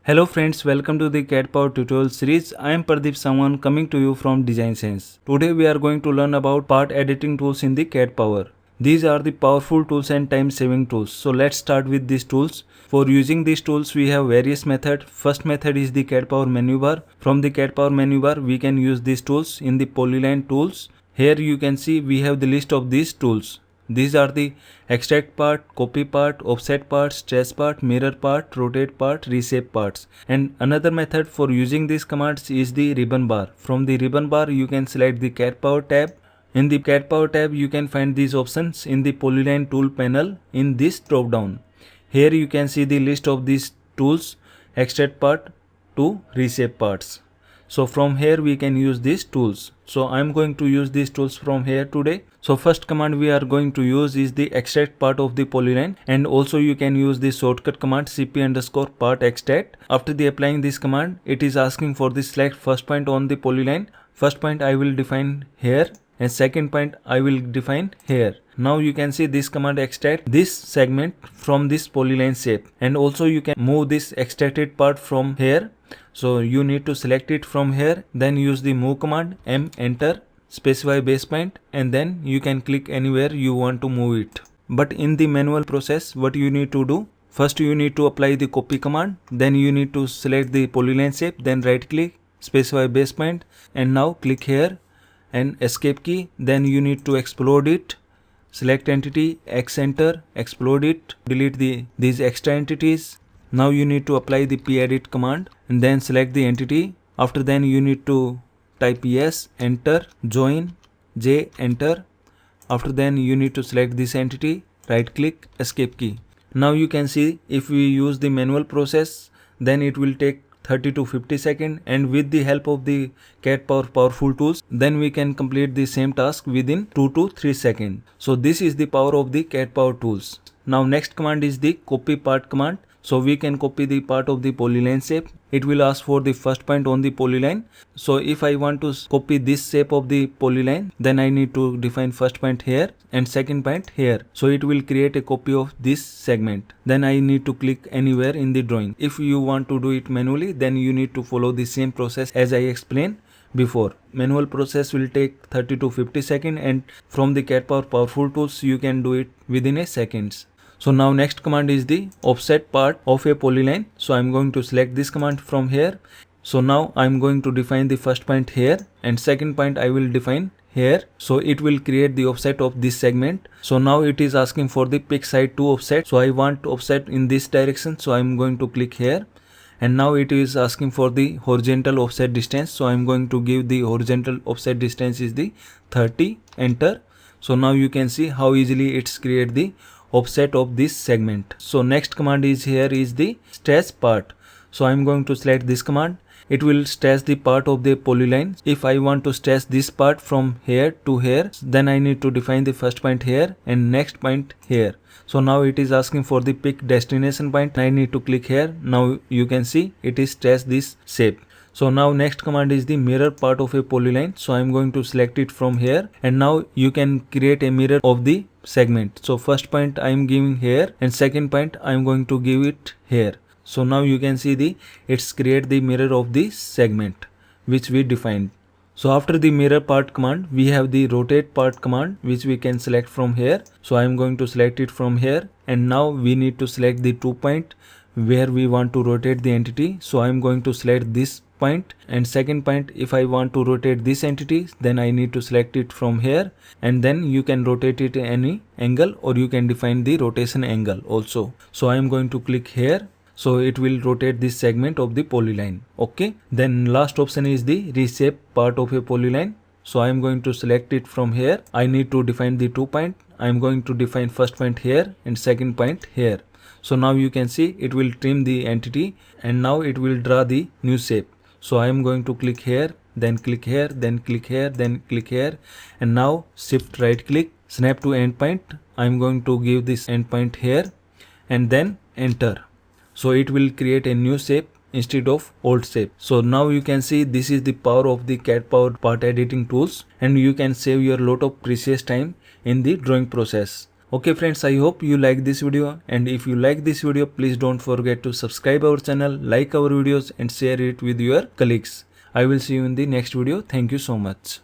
Hello friends, welcome to the CADPower tutorial series. I am Pradeep Sawan coming to you from DesignSense. Today we are going to learn about part editing tools in the CADPower. These are the powerful tools and time saving tools. So let's start with these tools. For using these tools we have various methods. First method is the CADPower menu bar. From the CADPower menu bar we can use these tools in the polyline tools. Here you can see we have the list of these tools. These are the extract part, copy part, offset part, stretch part, mirror part, rotate part, reshape parts. And another method for using these commands is the ribbon bar. From the ribbon bar you can select the CADPower tab. In the CADPower tab you can find these options in the polyline tool panel in this drop down. Here you can see the list of these tools, extract part to reshape parts. So from here we can use these tools. So I am going to use these tools from here today. So first command we are going to use is the extract part of the polyline, and also you can use the shortcut command cp_part extract. After the applying this command, it is asking for the select first point on the polyline. First point I will define here and second point I will define here. Now you can see this command extract this segment from this polyline shape, and also you can move this extracted part from here. So you need to select it from here, then use the move command, M, enter, specify base point, and then you can click anywhere you want to move it. But in the manual process, what you need to do, first you need to apply the copy command, then you need to select the polyline shape, then right click, specify base point, and now click here and escape key. Then you need to explode it, select entity, X enter, explode it, delete these extra entities. Now you need to apply the pedit command and then select the entity. After then you need to type yes, enter, join, J, enter. After then you need to select this entity, right click, escape key. Now you can see if we use the manual process, then it will take 30 to 50 seconds, and with the help of the CADPower powerful tools, then we can complete the same task within 2 to 3 seconds. So this is the power of the CADPower tools. Now next command is the copy part command. So we can copy the part of the polyline shape. It will ask for the first point on the polyline. So if I want to copy this shape of the polyline, then I need to define first point here and second point here. So it will create a copy of this segment. Then I need to click anywhere in the drawing. If you want to do it manually, then you need to follow the same process as I explained before. Manual process will take 30 to 50 seconds, and from the CADPower powerful tools you can do it within a seconds. So now next command is the offset part of a polyline. So I'm going to select this command from here. So now I'm going to define the first point here and second point I will define here. So it will create the offset of this segment. So now it is asking for the pick side to offset. So I want offset in this direction. So I'm going to click here. And now it is asking for the horizontal offset distance. So I'm going to give the horizontal offset distance is the 30, enter. So now you can see how easily it's create the offset of this segment. So next command is here is the stretch part. So I'm going to select this command. It will stretch the part of the polyline. If I want to stretch this part from here to here, then I need to define the first point here and next point here. So now it is asking for the pick destination point. I need to click here. Now you can see it is stretched this shape. So now next command is the mirror part of a polyline. So I'm going to select it from here, and now you can create a mirror of the segment. So first point I am giving here and second point I am going to give it here. So now you can see it's create the mirror of the segment which we defined. So after the mirror part command, we have the rotate part command which we can select from here. So I am going to select it from here, and now we need to select the 2 point where we want to rotate the entity. So I am going to select this point, and second point if I want to rotate this entity, then I need to select it from here, and then you can rotate it any angle or you can define the rotation angle also. So I am going to click here. So it will rotate this segment of the polyline. Okay. Then last option is the reshape part of a polyline. So I am going to select it from here. I need to define the 2 point. I am going to define first point here and second point here. So now you can see it will trim the entity, and now it will draw the new shape. So I am going to click here, then click here, then click here, then click here, and now shift right click, snap to endpoint. I am going to give this endpoint here and then enter. So it will create a new shape instead of old shape. So now you can see this is the power of the CADPower part editing tools, and you can save your lot of precious time in the drawing process. Okay friends, I hope you like this video, and if you like this video, please don't forget to subscribe our channel, like our videos and share it with your colleagues. I will see you in the next video. Thank you so much.